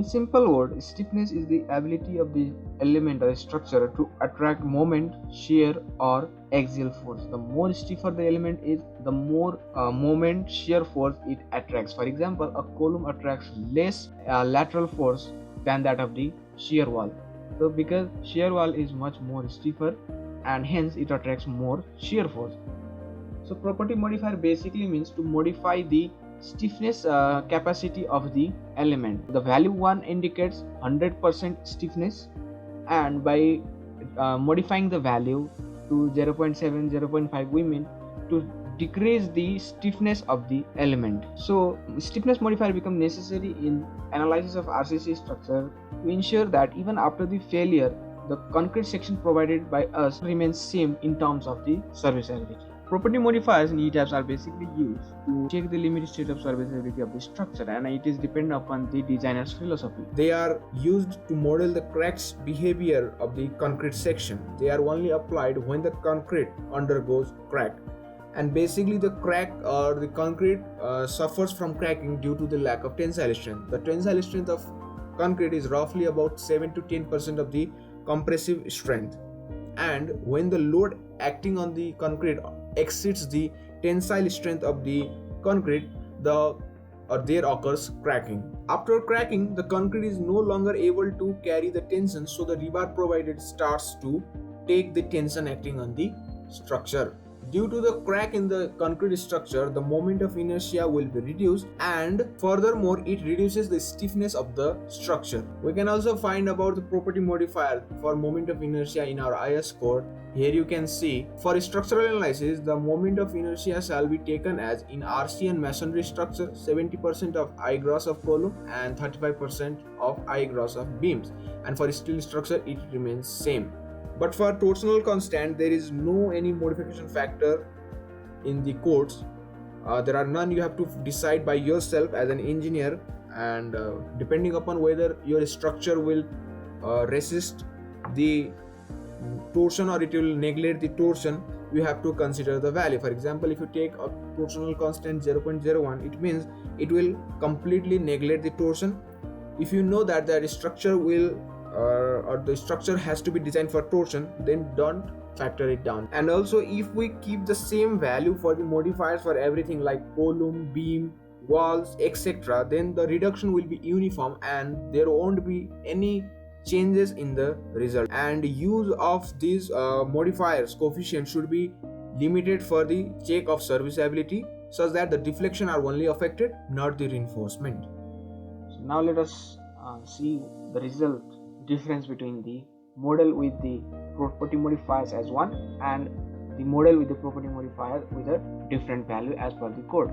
In simple words, stiffness is the ability of the element or structure to attract moment, shear, or axial force. The more stiffer the element is, the more moment, shear force it attracts. For example, a column attracts less lateral force than that of the shear wall. So, because shear wall is much more stiffer, and hence it attracts more shear force. So, property modifier basically means to modify the stiffness capacity of the element. The value 1 indicates 100% stiffness, and by modifying the value to 0.7, 0.5, we mean to decrease the stiffness of the element. So stiffness modifier become necessary in analysis of RCC structure to ensure that even after the failure, the concrete section provided by us remains same in terms of the serviceability. Property modifiers in ETABS are basically used to check the limited state of serviceability of the structure, and it is dependent upon the designer's philosophy. They are used to model the cracks behavior of the concrete section. They are only applied when the concrete undergoes crack. And basically the crack or the concrete suffers from cracking due to the lack of tensile strength. The tensile strength of concrete is roughly about 7 to 10% of the compressive strength. And when the load acting on the concrete exceeds the tensile strength of the concrete, there occurs cracking. After cracking, the concrete is no longer able to carry the tension, so the rebar provided starts to take the tension acting on the structure. Due to the crack in the concrete structure, the moment of inertia will be reduced, and furthermore it reduces the stiffness of the structure. We can also find about the property modifier for moment of inertia in our IS code. Here you can see, for structural analysis, the moment of inertia shall be taken as in RC and masonry structure, 70% of I gross of column and 35% of I gross of beams, and for steel structure it remains same. But for torsional constant, there is no any modification factor in the codes. There are none. You have to decide by yourself as an engineer, and depending upon whether your structure will resist the torsion or it will neglect the torsion, you have to consider the value. For example, if you take a torsional constant 0.01, it means it will completely neglect the torsion. If you know that the structure will or the structure has to be designed for torsion, then don't factor it down. And also, if we keep the same value for the modifiers for everything like column, beam, walls, etc., then the reduction will be uniform and there won't be any changes in the result. And use of these modifiers coefficient should be limited for the check of serviceability, such that the deflection are only affected, not the reinforcement. So now let us see the result difference between the model with the property modifiers as 1 and the model with the property modifier with a different value as per the code.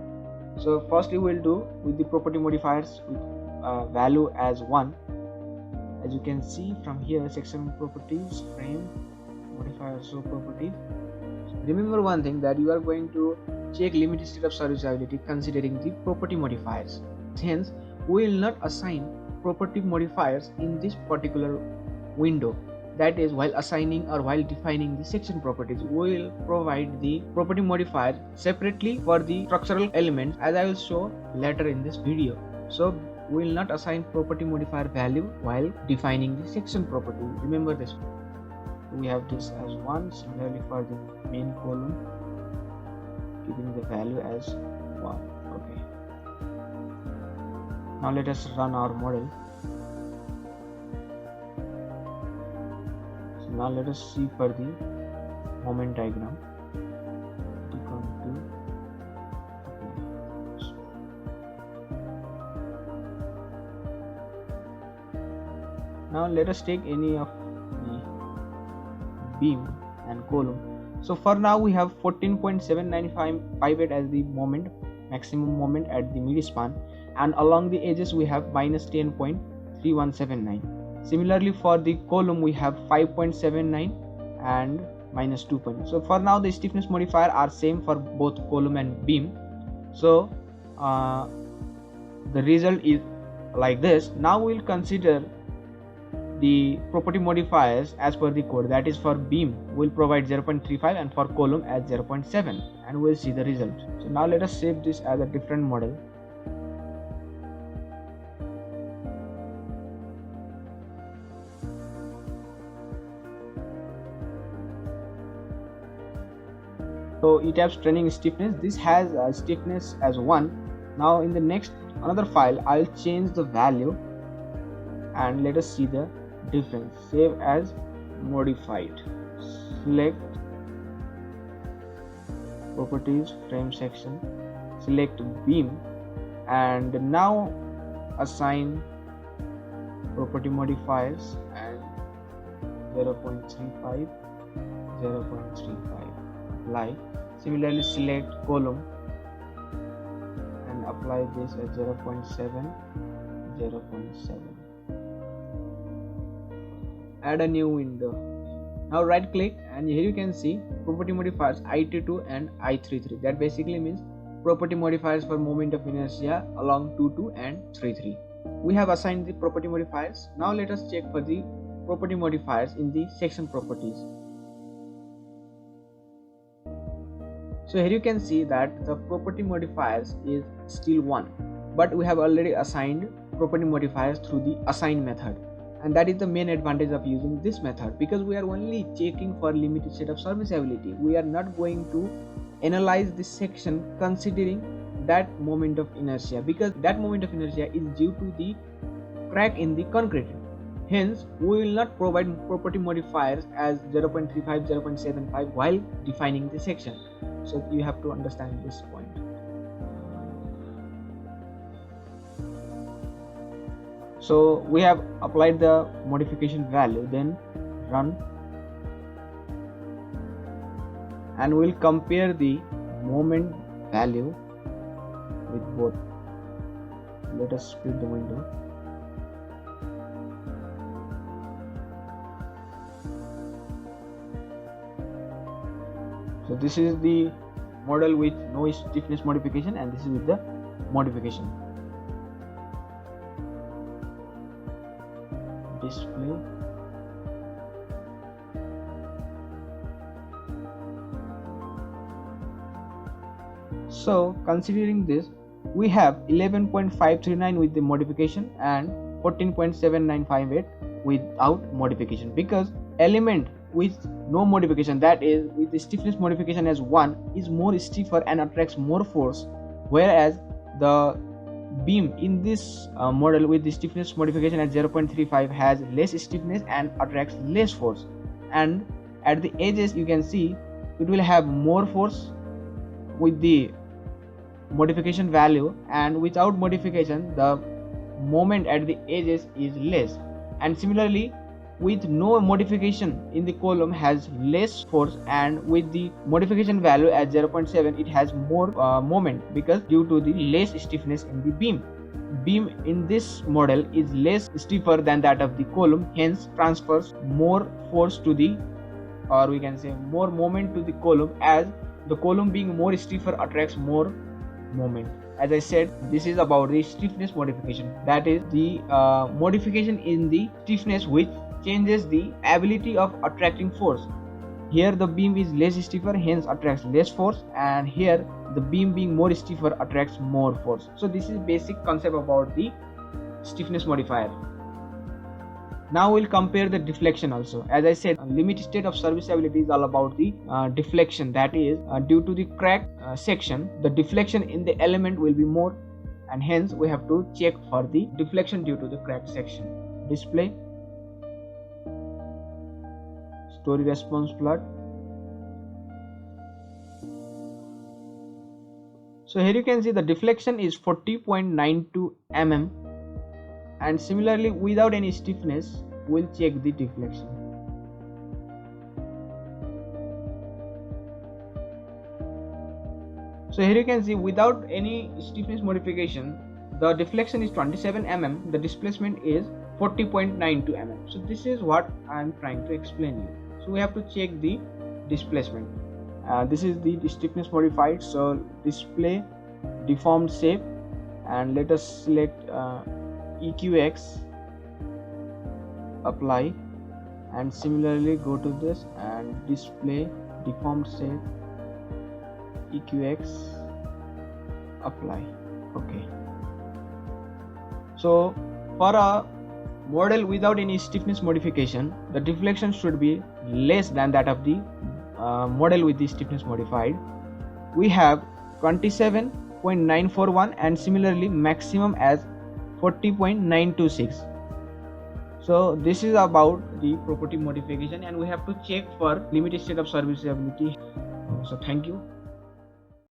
So first we will do with the property modifiers with value as 1. As you can see from here, section properties, frame, modifier, so properties. Remember one thing, that you are going to check limited state of serviceability considering the property modifiers. Hence, we will not assign property modifiers in this particular window. That is, while assigning or while defining the section properties, we will provide the property modifier separately for the structural elements, as I will show later in this video. So we will not assign property modifier value while defining the section property. Remember this. We have this as 1. Similarly for the main column, giving the value as 1. Okay. Now let us run our model. So now let us see for the moment diagram. Now let us take any of the beam and column. So for now we have 14.795 as the moment, maximum moment at the mid span, and along the edges we have minus 10.3179. Similarly for the column we have 5.79 and minus 2. So for now the stiffness modifier are same for both column and beam. So the result is like this. Now we will consider the property modifiers as per the code. That is, for beam we will provide 0.35 and for column as 0.7, and we will see the result. So now let us save this as a different model. So ETABS training stiffness, this has stiffness as 1. Now in the next another file, I'll change the value and let us see the difference. Save as modified. Select properties, frame section, select beam, and now assign property modifiers and 0.35, 0.35. Apply. Similarly, select column and apply this at 0.7, 0.7. Add a new window. Now right click and here you can see property modifiers I22 and I33. That basically means property modifiers for moment of inertia along 22 and 33. We have assigned the property modifiers. Now let us check for the property modifiers in the section properties. So here you can see that the property modifiers is still 1, but we have already assigned property modifiers through the assign method, and that is the main advantage of using this method, because we are only checking for limited set of serviceability. We are not going to analyze this section considering that moment of inertia, because that moment of inertia is due to the crack in the concrete. Hence, we will not provide property modifiers as 0.35, 0.75 while defining the section. So you have to understand this point. So we have applied the modification value, then run, and we'll compare the moment value with both. Let us split the window. So this is the model with no stiffness modification, and this is with the modification. Display. So considering this, we have 11.539 with the modification and 14.7958 without modification, because element with no modification, that is with the stiffness modification as 1, is more stiffer and attracts more force, whereas the beam in this model with the stiffness modification at 0.35 has less stiffness and attracts less force, and at the edges you can see it will have more force with the modification value, and without modification the moment at the edges is less. And similarly, with no modification in the column has less force, and with the modification value at 0.7 it has more moment, because due to the less stiffness in the beam. Beam in this model is less stiffer than that of the column, hence transfers more force to the, or we can say more moment to the column, as the column being more stiffer attracts more moment. As I said, this is about the stiffness modification, that is the modification in the stiffness which changes the ability of attracting force. Here the beam is less stiffer, hence attracts less force, and here the beam being more stiffer attracts more force. So this is basic concept about the stiffness modifier. Now we'll compare the deflection also. As I said, limit state of serviceability is all about the deflection, that is due to the crack section, the deflection in the element will be more, and hence we have to check for the deflection due to the crack section. Display, story response plot. So here you can see the deflection is 40.92 mm, and similarly without any stiffness we'll check the deflection. So here you can see without any stiffness modification the deflection is 27 mm, the displacement is 40.92 mm. So this is what I am trying to explain you. So we have to check the displacement. This is the stiffness modified, so display deformed shape, and let us select EQX, apply, and similarly go to this and display deformed shape, EQX, apply. Okay, so for a model without any stiffness modification, the deflection should be less than that of the model with the stiffness modified, we have 27.941 and similarly maximum as 40.926. So this is about the property modification, and we have to check for limited state of serviceability. So thank you.